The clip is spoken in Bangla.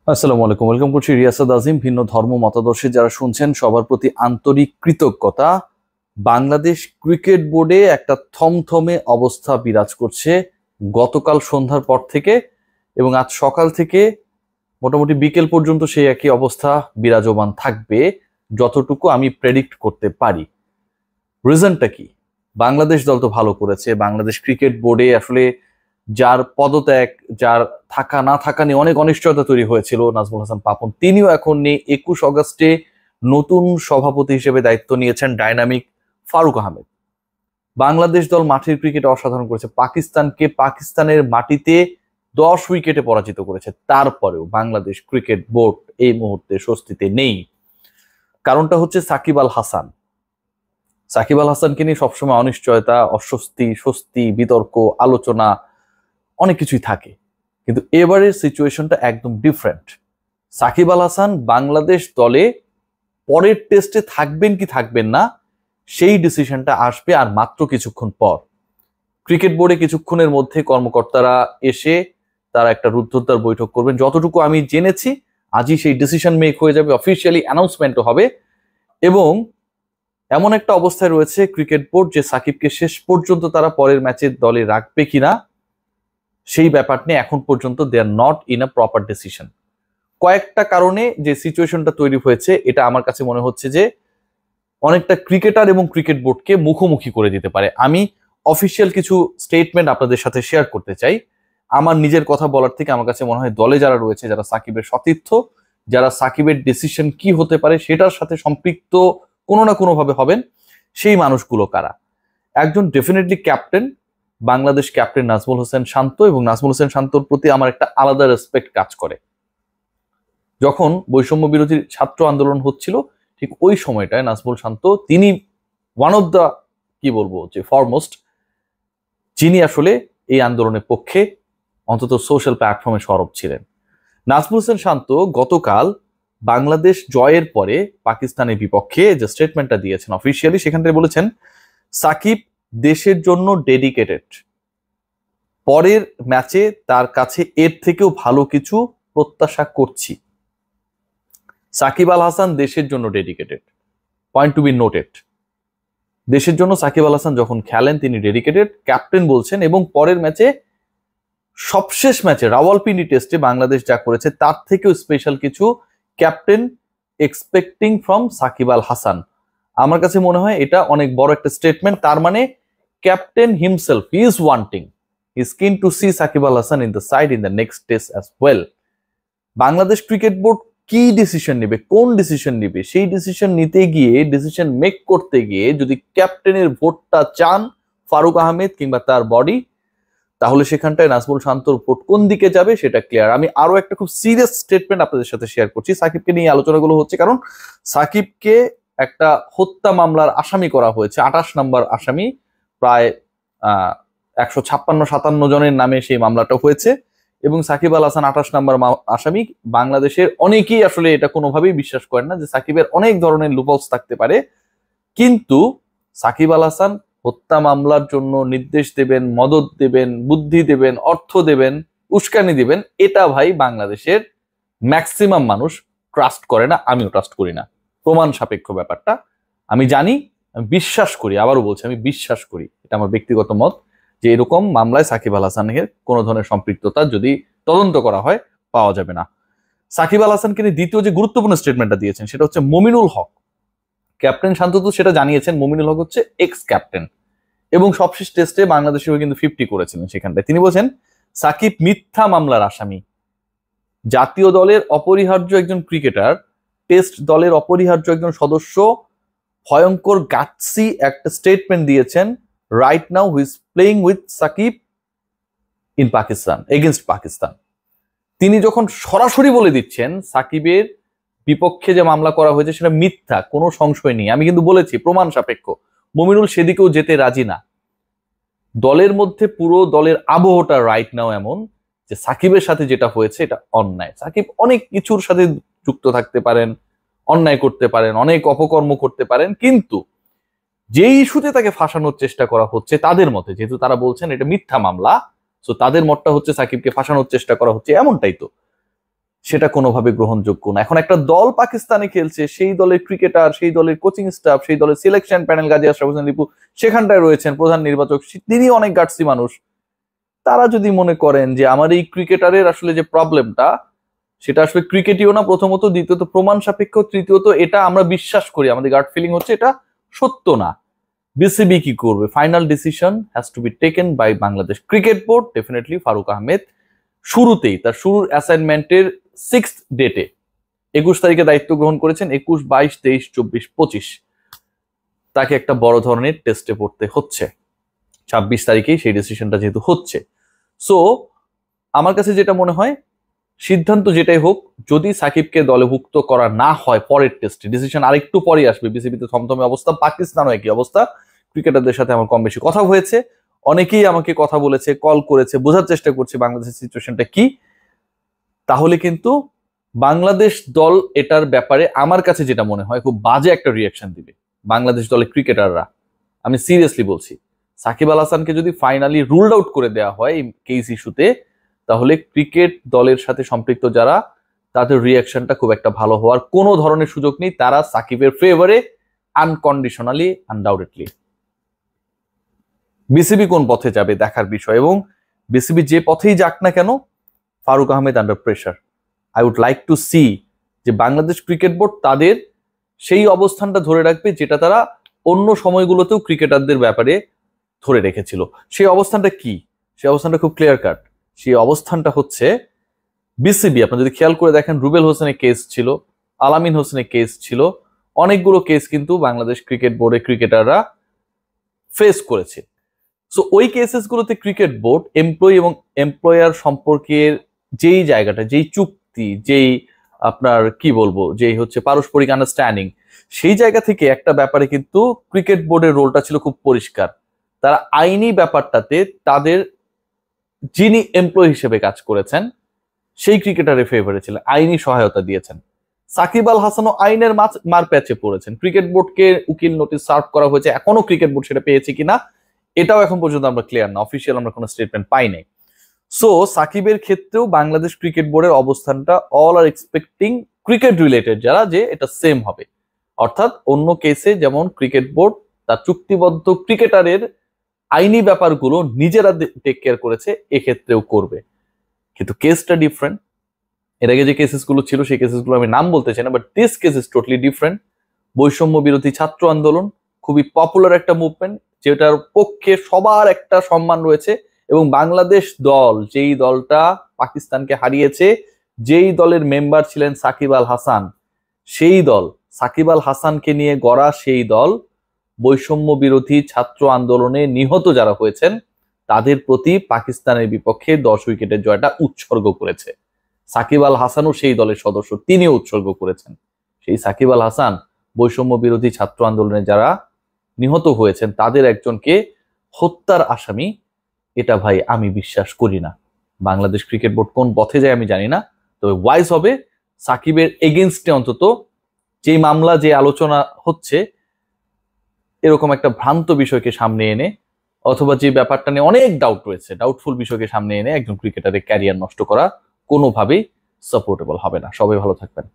আসসালামু আলাইকুম, ওয়েলকাম করছি রিয়াসাদ আজিম। ভিন্ন ধর্ম মতাদর্শে যারা শুনছেন সবার প্রতি আন্তরিক কৃতজ্ঞতা। বাংলাদেশ ক্রিকেট বোর্ডে একটা থমথমে অবস্থা বিরাজ করছে গতকাল সন্ধ্যার পর থেকে, এবং আজ সকাল থেকে মোটামুটি বিকেল পর্যন্ত সেই একই অবস্থা বিরাজমান থাকবে যতটুকু আমি প্রেডিক্ট করতে পারি। রিজনটা কি? বাংলাদেশ দল তো ভালো করেছে। বাংলাদেশ ক্রিকেট বোর্ডে আসলে যার পদত্যাগ, যার থাকা না থাকা নিয়ে অনেক অনিশ্চয়তা তৈরি হয়েছিল, নাজমুল হাসান পাপন, তিনিও এখন নেই। 21 আগস্টে নতুন সভাপতি হিসেবে দায়িত্ব নিয়েছেন ডাইনামিক ফারুক আহমেদ। বাংলাদেশ দল মাঠের ক্রিকেটে অসাধারণ করেছে, পাকিস্তানকে পাকিস্তানের মাটিতে 10 উইকেটে পরাজিত করেছে। তারপরেও বাংলাদেশ ক্রিকেট বোর্ড এই মুহূর্তে স্বস্তিতে নেই। কারণটা হচ্ছে সাকিব আল হাসান। সাকিব আল হাসানকে নিয়ে সবসময় অনিশ্চয়তা, অস্বস্তি, স্বস্তি, বিতর্ক, আলোচনা অনেক কিছুই থাকে, কিন্তু এবারের সিচুয়েশনটা একদম ডিফারেন্ট। সাকিব আল হাসান বাংলাদেশ দলে পরের টেস্টে থাকবেন কি থাকবেন না সেই ডিসিশনটা আসবে আর মাত্র কিছুক্ষণ পর। ক্রিকেট বোর্ডে কিছুক্ষণের মধ্যে কর্মকর্তারা এসে তারা একটা রুদ্ধদ্বার বৈঠক করবেন। যতটুকু আমি জেনেছি আজই সেই ডিসিশন মেক হয়ে যাবে, অফিসিয়ালি অ্যানাউন্সমেন্টও হবে। এবং এমন একটা অবস্থায় রয়েছে ক্রিকেট বোর্ড যে সাকিবকে শেষ পর্যন্ত তারা পরের ম্যাচে দলে রাখবে কিনা সেই ব্যাপার নিয়ে এখন পর্যন্ত they are not in a proper decision. কয়েকটা কারণে যে সিচুয়েশনটা তৈরি হয়েছে, এটা আমার কাছে মনে হচ্ছে যে অনেকটা ক্রিকেটার এবং ক্রিকেট বোর্ডকে মুখোমুখি করে দিতে পারে। আমি অফিসিয়াল কিছু স্টেটমেন্ট আপনাদের সাথে শেয়ার করতে চাই। আমার নিজের কথা বলার থেকে আমার কাছে মনে হয় দলে যারা রয়েছে, যারা সাকিবের সতীর্থ, যারা সাকিবের ডিসিশন কি হতে পারে সেটার সাথে সম্পৃক্ত কোনো না কোনো ভাবে হবেন, সেই মানুষগুলো কারা? একজন definitely captain, Bangladesh captain Najmul Hossain Shanto, এবং নাজমুল হোসেন শান্তর প্রতি আমার একটা আলাদা রেসপেক্ট কাজ করে। যখন বৈষম্য বিরোধী ছাত্র আন্দোলন হচ্ছিল ঠিক ওই সময়টায় নাজমুল শান্ত, তিনি ওয়ান অফ দ্য, কি বলবো, যে ফরমোস্ট, যিনি আসলে এই আন্দোলনের পক্ষে অন্তত সোশ্যাল প্ল্যাটফর্মে সরব ছিলেন। নাজমুল হোসেন শান্ত গতকাল বাংলাদেশ জয়ের পরে পাকিস্তানের বিপক্ষে যে স্টেটমেন্টটা দিয়েছেন অফিসিয়ালি, সেখান থেকে বলেছেন সাকিব দেশের জন্য ডেডিকেটেড, পরের ম্যাচে তার কাছে এর থেকেও ভালো কিছু প্রত্যাশা করছি। সাকিব আল হাসান দেশের জন্য dedicated, point to be noted. দেশের জন্য সাকিব আল হাসান যখন খেলেন তিনি ডেডিকেটেড, ক্যাপ্টেন বলছেন। এবং পরের ম্যাচে, সবশেষ ম্যাচে রাওয়ালপিন্ডি টেস্টে বাংলাদেশ যা করেছে তার থেকেও স্পেশাল কিছু captain expecting from Shakib Al Hasan. আমার কাছে মনে হয় এটা অনেক বড় একটা স্টেটমেন্ট। তার মানে captain himself he is wanting, he is keen to see Shakib Al Hasan in the side in the next test as well. Bangladesh cricket board কি ডিসিশন নেবে, কোন ডিসিশন নেবে, সেই ডিসিশন নিতে গিয়ে, ডিসিশন মেক করতে গিয়ে যদি ক্যাপ্টেনের ভোটটা চান ফারুক আহমেদ কিংবা তার বডি, তাহলে সেখানটায় নাজমুল শান্তর ভোট কোন দিকে যাবে সেটা ক্লিয়ার। আমি আরো একটা খুব সিরিয়াস স্টেটমেন্ট আপনাদের সাথে শেয়ার করছি। সাকিবকে নিয়ে আলোচনাগুলো হচ্ছে কারণ সাকিবকে একটা হত্যা মামলার আসামি করা হয়েছে, 28 নম্বর আসামি। প্রায় 156-57 জনের নামে সেই মামলাটা হয়েছে, এবং সাকিব আল হাসান 28 নম্বর আসামি। বাংলাদেশের অনেকেই আসলে এটা কোনোভাবেই বিশ্বাস করেন না যে সাকিবের অনেক ধরনের লুপহোলস থাকতে পারে, কিন্তু সাকিব আল হাসান হত্যা মামলার জন্য নির্দেশ দেবেন, মদত দেবেন, বুদ্ধি দেবেন, অর্থ দেবেন, উস্কানি দিবেন, এটা ভাই বাংলাদেশের ম্যাক্সিমাম মানুষ ট্রাস্ট করে না। আমিও ট্রাস্ট করি না। প্রমাণ সাপেক্ষ ব্যাপারটা আমি জানি, আমি বিশ্বাস করি, আবারও বলছি আমি বিশ্বাস করি, এটা আমার ব্যক্তিগত মত, যে এরকম মামলায় সাকিব আল হাসানের কোনো ধরনের সম্পৃক্ততা যদি তদন্ত করা হয় পাওয়া যাবে না। সাকিব আল হাসানকে নিয়ে দ্বিতীয় যে গুরুত্বপূর্ণ স্টেটমেন্টটা দিয়েছেন সেটা হচ্ছে মমিনুল হক। ক্যাপ্টেন শান্ত তো সেটা জানিয়েছেন, মমিনুল হক হচ্ছে এক্স ক্যাপ্টেন, এবং সবশেষ টেস্টে বাংলাদেশের হয়ে কিন্তু 50 করেছিলেন। সেখানটায় তিনি বলছেন সাকিব মিথ্যা মামলার আসামি, জাতীয় দলের অপরিহার্য একজন ক্রিকেটার, টেস্ট দলের অপরিহার্য একজন সদস্য, ভয়ঙ্কর গাটসি একটা স্টেটমেন্ট দিয়েছেন। Right now he is playing with Shakib in Pakistan, against Pakistan. তিনি যখন সরাসরি বলে দিচ্ছেন সাকিবের বিপক্ষে যে মামলা করা হয়েছে সেটা মিথ্যা, কোনো সংশয় নেই। আমি কিন্তু বলেছি প্রমাণ সাপেক্ষ। মমিনুল সেদিকেও যেতে রাজি না। দলের মধ্যে পুরো দলের আবহটা রাইট নাও এমন যে সাকিবের সাথে যেটা হয়েছে এটা অন্যায়। সাকিব অনেক কিছুর সাথে যুক্ত থাকতে পারেন, অন্যায় করতে পারেন, অনেক অপকর্ম করতে পারেন, কিন্তু যে ইস্যুতে তাকে ফাঁসানোর চেষ্টা করা হচ্ছে তাদের মতে, যেহেতু তারা বলছেন এটা মিথ্যা মামলা, সো তাদের মতটা হচ্ছে সাকিবকে ফাঁসানোর চেষ্টা করা হচ্ছে, এমনটাই তো। সেটা কোনোভাবে গ্রহণযোগ্য না। এখন একটা দল পাকিস্তানে খেলছে, সেই দলের ক্রিকেটার, সেই দলের কোচিং স্টাফ, সেই দলের সিলেকশন প্যানেল, গাজী আশরাফ হোসেন লিপু সেখানটায় রয়েছেন, প্রধান নির্বাচক তিনি অনেক গার্ডসি মানুষ। তারা যদি মনে করেন যে আমার এই ক্রিকেটারের আসলে যে প্রবলেমটা সেটা আসলে ক্রিকেটীয় না, প্রথমত, দ্বিতীয়ত প্রমাণ সাপেক্ষ, তৃতীয়ত এটা আমরা বিশ্বাস করি, আমাদের গার্ড ফিলিং হচ্ছে এটা সত্য না, বিসিবি কি করবে? Final decision has to be taken by Bangladesh cricket board. Definitely Faruque Ahmed শুরুতেই তার শুরুর অ্যাসাইনমেন্টের 6th ডেটে 21 তারিখে দায়িত্ব গ্রহণ করেছেন। 21, 22, 23, 24, 25 তাকে একটা বড় ধরনের টেস্টে পড়তে হচ্ছে। 26 তারিখেই সেই ডিসিশনটা যেহেতু হচ্ছে, সো আমার কাছে যেটা মনে হয়, সিদ্ধান্ত যেটাই হোক, যদি সাকিবকে দলভুক্ত করা না হয় পরের টেস্টে, ডিসিশন আরেকটু পরে আসবে। বিসিবিতে থমথমে অবস্থা, পাকিস্তানও একই অবস্থা। ক্রিকেটারদের সাথে আমার কম বেশি কথা হয়েছে, অনেকেই আমাকে কথা বলেছে, কল করেছে, বোঝার চেষ্টা করছে বাংলাদেশের সিচুয়েশনটা কি। তাহলে কিন্তু বাংলাদেশ দল এটার ব্যাপারে আমার কাছে যেটা মনে হয় খুব বাজে একটা রিয়াকশন দিবে বাংলাদেশ দলের ক্রিকেটাররা। আমি সিরিয়াসলি বলছি, সাকিব আল হাসানকে যদি ফাইনালি রুলড আউট করে দেওয়া হয় এই কেস ইস্যুতে, তাহলে ক্রিকেট দলের সাথে সম্পৃক্ত যারা, তাদের রিয়াকশনটা খুব একটা ভালো হওয়ার কোনো ধরনের সুযোগ নেই। তারা সাকিবের ফেভারে আনকন্ডিশনালি, আনডাউটেডলি। বিসিবি কোন পথে যাবে দেখার বিষয়, এবং বিসিবি যে পথেই যাক না কেন, Faruque Ahmed under pressure. I would like to see যে বাংলাদেশ ক্রিকেট বোর্ড তাদের সেই অবস্থানটা ধরে রাখবে যেটা তারা অন্য সময়গুলোতেও ক্রিকেটারদের ব্যাপারে ধরে রেখেছিল। সেই অবস্থানটা কি? সেই অবস্থানটা খুব ক্লিয়ার কাট। সেই অবস্থানটা হচ্ছে, বিসিবি, আপনি যদি খেয়াল করে দেখেন, রুবেল হোসেনের কেস ছিল, আলামিন হোসেনের কেস ছিল, অনেকগুলো কেস কিন্তু বাংলাদেশ ক্রিকেট বোর্ডে ক্রিকেটাররা ফেস করেছে। সো ওই কেসেসগুলোতে ক্রিকেট বোর্ড এমপ্লয়ি এবং এমপ্লয়ার সম্পর্কের যেই জায়গাটা, যেই চুক্তি, যেই আপনার কি বলবো, যেই হচ্ছে পারস্পরিক আন্ডারস্ট্যান্ডিং, সেই জায়গা থেকে একটা ব্যাপারে কিন্তু ক্রিকেট বোর্ডের রোলটা ছিল খুব পরিষ্কার। তারা আইনি ব্যাপারটাতে তাদের যিনি এমপ্লয়ি হিসেবে কাজ করেছেন সেই ক্রিকেটারের ফেভারে ছিলেন, আইনি সহায়তা দিয়েছেন। সাকিব আল হাসানও আইনের মার প্যাচে পড়েছেন। ক্রিকেট বোর্ডকে উকিল নোটিশ সার্ভ করা হয়েছে, এখনো ক্রিকেট বোর্ড সেটা পেয়েছে কিনা এটাও এখন পর্যন্ত আমরা ক্লিয়ার না, অফিসিয়াল আমরা কোনো স্টেটমেন্ট পাই নাই। সো সাকিবের ক্ষেত্রেও বাংলাদেশ ক্রিকেট বোর্ডের অবস্থানটা অল আর এক্সপেক্টিং ক্রিকেট রিলেটেড যারা, যে এটা সেম হবে। অর্থাৎ অন্য কেসে যেমন ক্রিকেট বোর্ড তার চুক্তিবদ্ধ ক্রিকেটারের আইনি ব্যাপারগুলো নিজেরা টেক কেয়ার করেছে, এক্ষেত্রেও করবে। কিন্তু কেসটা ডিফারেন্ট। এর আগে যে কেসেসগুলো ছিল সেই কেসেসগুলো আমি নাম বলতে চাই না, but this case is totally different. বৈষম্য বিরোধী ছাত্র আন্দোলন খুবই পপুলার একটা মুভমেন্ট, যেটার পক্ষে সবার একটা সম্মান রয়েছে, এবং বাংলাদেশ দল, যেই দলটা পাকিস্তানকে হারিয়েছে, যেই দলের মেম্বার ছিলেন সাকিব আল হাসান, সেই দল, সাকিব আল হাসানকে নিয়ে গড়া সেই দল, বৈষম্য বিরোধী ছাত্র আন্দোলনে নিহত যারা হয়েছেন তাদের প্রতি পাকিস্তানের বিপক্ষে 10 উইকেটের জয়টা উৎসর্গ করেছে। সাকিব আল হাসানও সেই দলের সদস্য, তিনিও উৎসর্গ করেছেন। সেই সাকিব আল হাসান বৈষম্য বিরোধী ছাত্র আন্দোলনে যারা নিহত হয়েছেন তাদের একজনকে হত্যার আসামি, এটা ভাই আমি বিশ্বাস করি না। বাংলাদেশ ক্রিকেট বোর্ড কোন পথে যায় আমি জানি না, তবে ওয়াইজ হবে সাকিবের এগেনস্টে অন্তত যে মামলা, যে আলোচনা হচ্ছে, এরকম একটা ভ্রান্ত বিষয়কে সামনে এনে, অথবা যে ব্যাপারটা নিয়ে অনেক ডাউট রয়েছে, ডাউটফুল বিষয়কে সামনে এনে একজন ক্রিকেটারের ক্যারিয়ার নষ্ট করা কোনোভাবেই সাপোর্টেবল হবে না। সবাই ভালো থাকবেন।